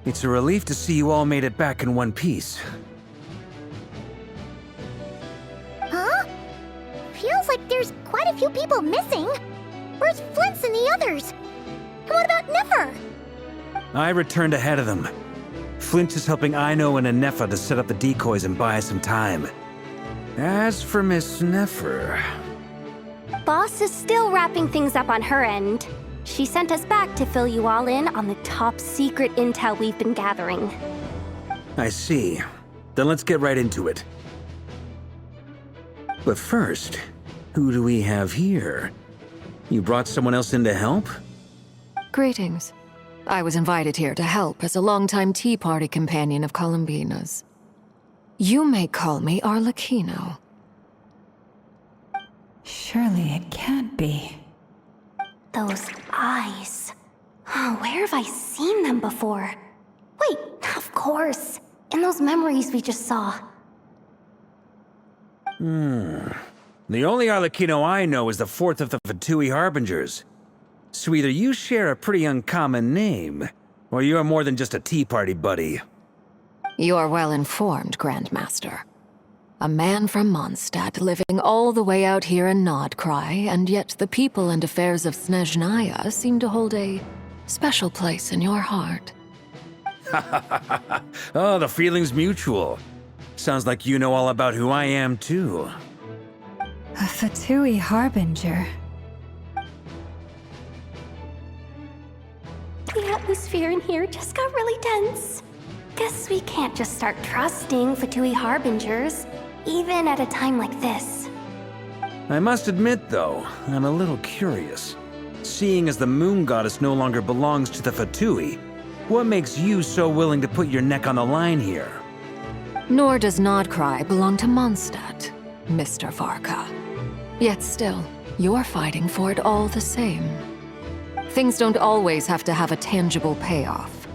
It's a relief to see you all made it back in one piece. Huh? Feels like there's quite a few people missing. Where's Flint's and the others? And what about Nefer? I returned ahead of them. Flint is helping Aino and Anefa to set up the decoys and buy us some time. As for Miss Nefer... Boss is still wrapping things up on her end. She sent us back to fill you all in on the top secret intel we've been gathering. I see. Then let's get right into it. But first, who do we have here? You brought someone else in to help? Greetings. I was invited here to help as a longtime Tea Party companion of Columbina's. You may call me Arlecchino. Surely it can't be. Those eyes. Oh, where have I seen them before? Wait, of course. In those memories we just saw. The only Arlecchino I know is the fourth of the Fatui Harbingers. So either you share a pretty uncommon name, or you're more than just a Tea Party buddy. You are well informed, Grandmaster. A man from Mondstadt living all the way out here in Nodcry, and yet the people and affairs of Snezhnaya seem to hold a special place in your heart. Oh, the feeling's mutual. Sounds like you know all about who I am, too. A Fatui Harbinger. The atmosphere in here just got really tense. Guess we can't just start trusting Fatui Harbingers, even at a time like this. I must admit, though, I'm a little curious. Seeing as the Moon Goddess no longer belongs to the Fatui, what makes you so willing to put your neck on the line here? Nor does Nodcry belong to Mondstadt, Mr. Varka. Yet still, you're fighting for it all the same. Things don't always have to have a tangible payoff.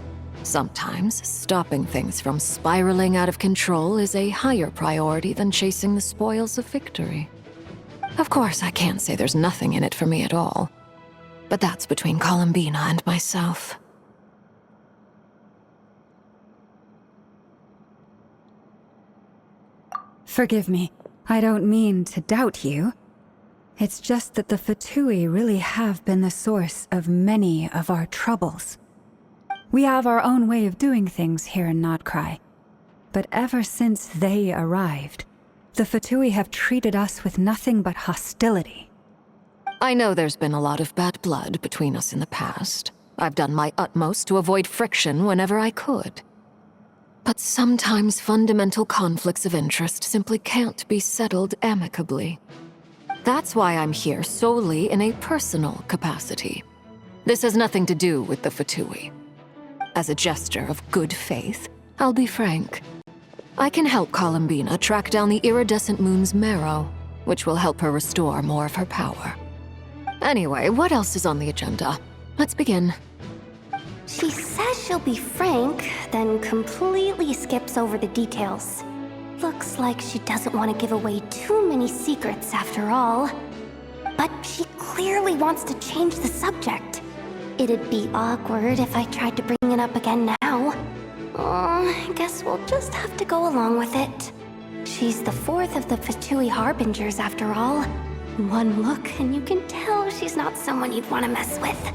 Sometimes, stopping things from spiraling out of control is a higher priority than chasing the spoils of victory. Of course, I can't say there's nothing in it for me at all. But that's between Columbina and myself. Forgive me, I don't mean to doubt you. It's just that the Fatui really have been the source of many of our troubles. We have our own way of doing things here in Nodcry. But ever since they arrived, the Fatui have treated us with nothing but hostility. I know there's been a lot of bad blood between us in the past. I've done my utmost to avoid friction whenever I could. But sometimes fundamental conflicts of interest simply can't be settled amicably. That's why I'm here solely in a personal capacity. This has nothing to do with the Fatui. As a gesture of good faith, I'll be frank. I can help Columbina track down the iridescent moon's marrow, which will help her restore more of her power. Anyway, what else is on the agenda? Let's begin. She says she'll be frank, then completely skips over the details. Looks like she doesn't want to give away too many secrets after all. But she clearly wants to change the subject. It'd be awkward if I tried to bring it up again now. I guess we'll just have to go along with it. She's the fourth of the Fatui Harbingers after all. One look and you can tell she's not someone you'd want to mess with.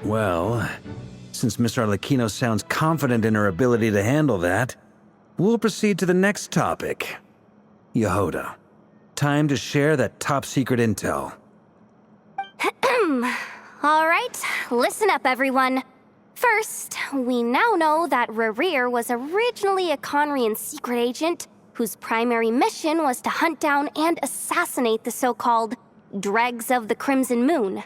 Well, since Miss Arlecchino sounds confident in her ability to handle that, we'll proceed to the next topic. Yehoda, time to share that top-secret intel. All right, listen up, everyone. First, we now know that Rerir was originally a Conrian secret agent whose primary mission was to hunt down and assassinate the so-called Dregs of the Crimson Moon.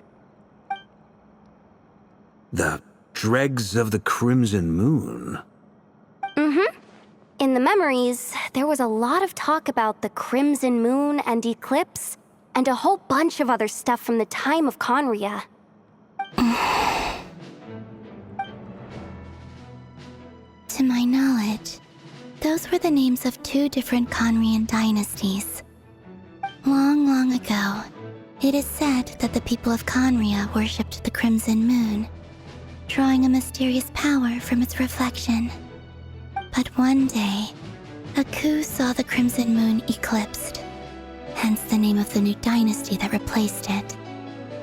The Dregs of the Crimson Moon? In the memories, there was a lot of talk about the Crimson Moon and Eclipse, and a whole bunch of other stuff from the time of Conria. To my knowledge, those were the names of two different Conrian dynasties. Long, long ago, it is said that the people of Conria worshipped the Crimson Moon, drawing a mysterious power from its reflection. But one day, a coup saw the Crimson Moon eclipsed, hence the name of the new dynasty that replaced it,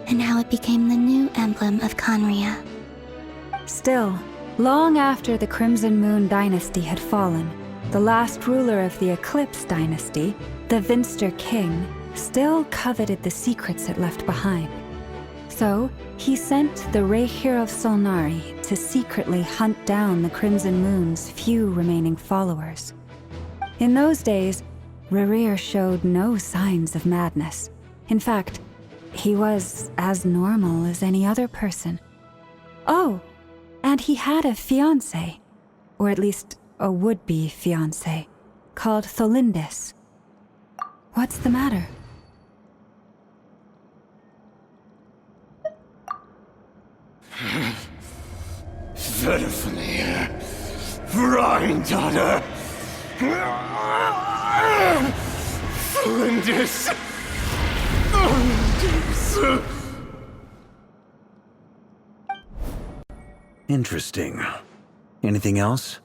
and how it became the new emblem of Conria. Still, long after the Crimson Moon dynasty had fallen, the last ruler of the Eclipse dynasty, the Vinster King, still coveted the secrets it left behind. So, he sent the Rehir of Solnari to secretly hunt down the Crimson Moon's few remaining followers. In those days, Rehir showed no signs of madness. In fact, he was as normal as any other person. Oh, and he had a fiancé, or at least a would-be fiancé, called Tholindis. What's the matter? Verfnir, Rheindaughter, Flinders. Interesting. Anything else?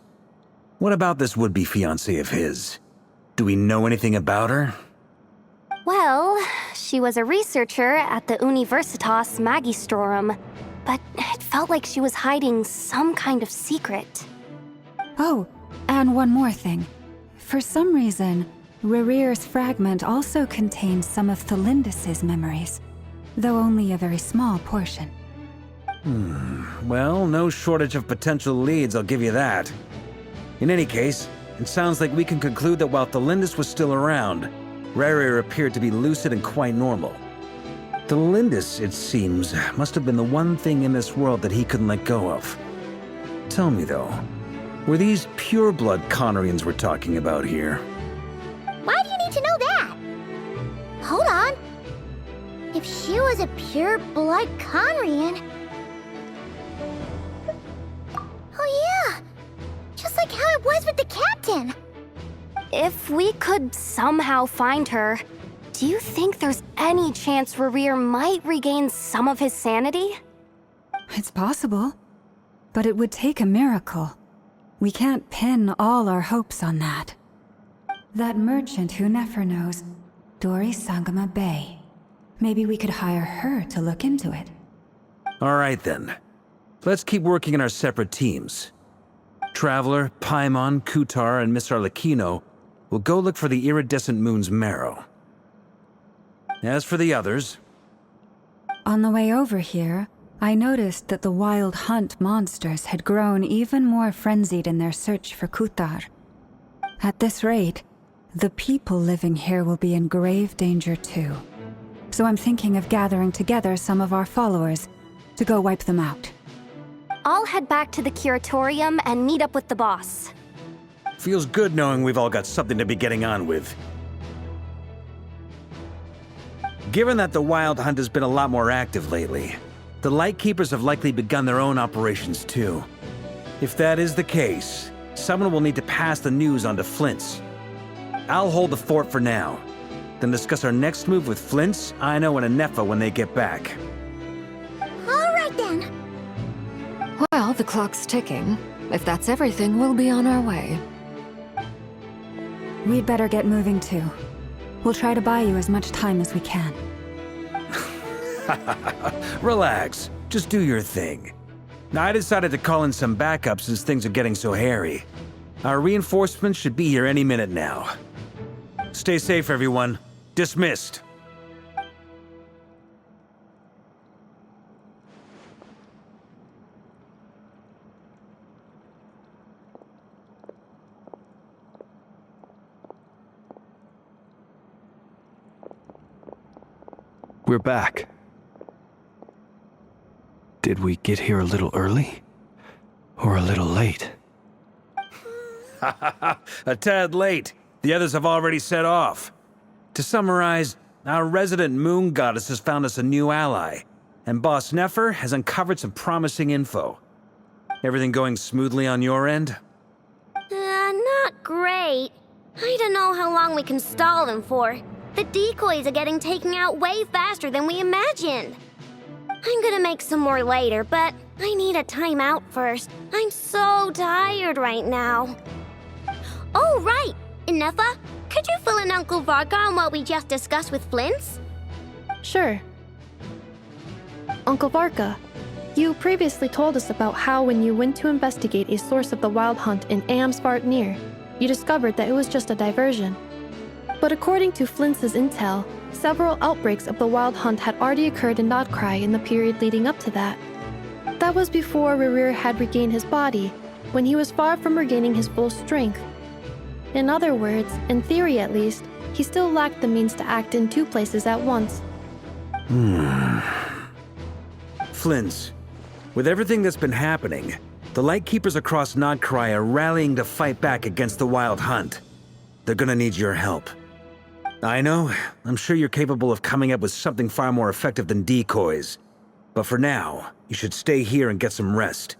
What about this would-be fiancé of his? Do we know anything about her? Well, she was a researcher at the Universitas Magistrorum, but it felt like she was hiding some kind of secret. Oh, and one more thing. For some reason, Rehir's fragment also contains some of Tholindis' memories, though only a very small portion. Well, no shortage of potential leads, I'll give you that. In any case, it sounds like we can conclude that while Tholindis was still around, Rehir appeared to be lucid and quite normal. Tholindis, it seems, must have been the one thing in this world that he couldn't let go of. Tell me though, were these pure-blood Conrians we're talking about here? Why do you need to know that? Hold on. If she was a pure-blood Conrian... Oh yeah! Just like how it was with the captain! If we could somehow find her, do you think there's any chance Rehir might regain some of his sanity? It's possible, but it would take a miracle. We can't pin all our hopes on that. That merchant who Nefer knows, Dori Sangama Bay. Maybe we could hire her to look into it. All right then. Let's keep working in our separate teams. Traveler, Paimon, Kutar, and Miss Arlecchino will go look for the iridescent moon's marrow. As for the others... On the way over here, I noticed that the Wild Hunt monsters had grown even more frenzied in their search for Kutar. At this rate, the people living here will be in grave danger too. So I'm thinking of gathering together some of our followers to go wipe them out. I'll head back to the curatorium and meet up with the boss. Feels good knowing we've all got something to be getting on with. Given that the Wild Hunt has been a lot more active lately, the Lightkeepers have likely begun their own operations too. If that is the case, someone will need to pass the news on to Flint's. I'll hold the fort for now, then discuss our next move with Flint's, Ino, and Anefa when they get back. All right then. Well, the clock's ticking. If that's everything, we'll be on our way. We'd better get moving too. We'll try to buy you as much time as we can. Relax. Just do your thing. Now, I decided to call in some backup since things are getting so hairy. Our reinforcements should be here any minute now. Stay safe, everyone. Dismissed. We're back. Did we get here a little early? Or a little late? A tad late. The others have already set off. To summarize, our resident moon goddess has found us a new ally, and Boss Nefer has uncovered some promising info. Everything going smoothly on your end? Not great. I don't know how long we can stall them for. The decoys are getting taken out way faster than we imagined. I'm gonna make some more later, but I need a timeout first. I'm so tired right now. Oh, right! Ineffa, could you fill in Uncle Varka on what we just discussed with Flint's? Sure. Uncle Varka, you previously told us about how when you went to investigate a source of the Wild Hunt in Amsvartnir, you discovered that it was just a diversion. But according to Flint's intel, several outbreaks of the Wild Hunt had already occurred in Nodcry in the period leading up to that. That was before Rerir had regained his body, when he was far from regaining his full strength. In other words, in theory at least, he still lacked the means to act in two places at once. Flint's, with everything that's been happening, the Lightkeepers across Nodcry are rallying to fight back against the Wild Hunt. They're gonna need your help. I know, I'm sure you're capable of coming up with something far more effective than decoys. But for now, you should stay here and get some rest.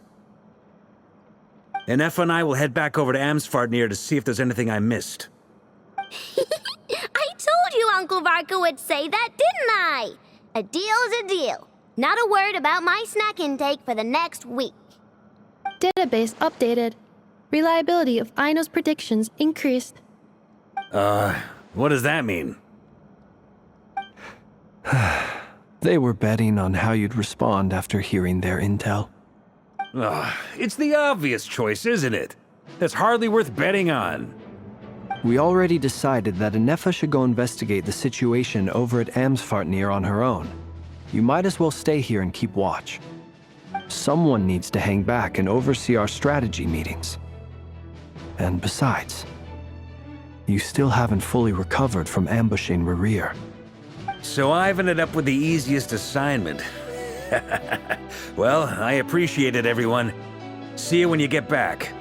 Ineffa and I will head back over to Amsvartnir to see if there's anything I missed. I told you Uncle Varka would say that, didn't I? A deal's a deal. Not a word about my snack intake for the next week. Database updated. Reliability of Aino's predictions increased. What does that mean? They were betting on how you'd respond after hearing their intel. It's the obvious choice, isn't it? That's hardly worth betting on. We already decided that Ineffa should go investigate the situation over at Amsvartnir on her own. You might as well stay here and keep watch. Someone needs to hang back and oversee our strategy meetings. And besides, you still haven't fully recovered from ambushing Rerir. So I've ended up with the easiest assignment. Well, I appreciate it, everyone. See you when you get back.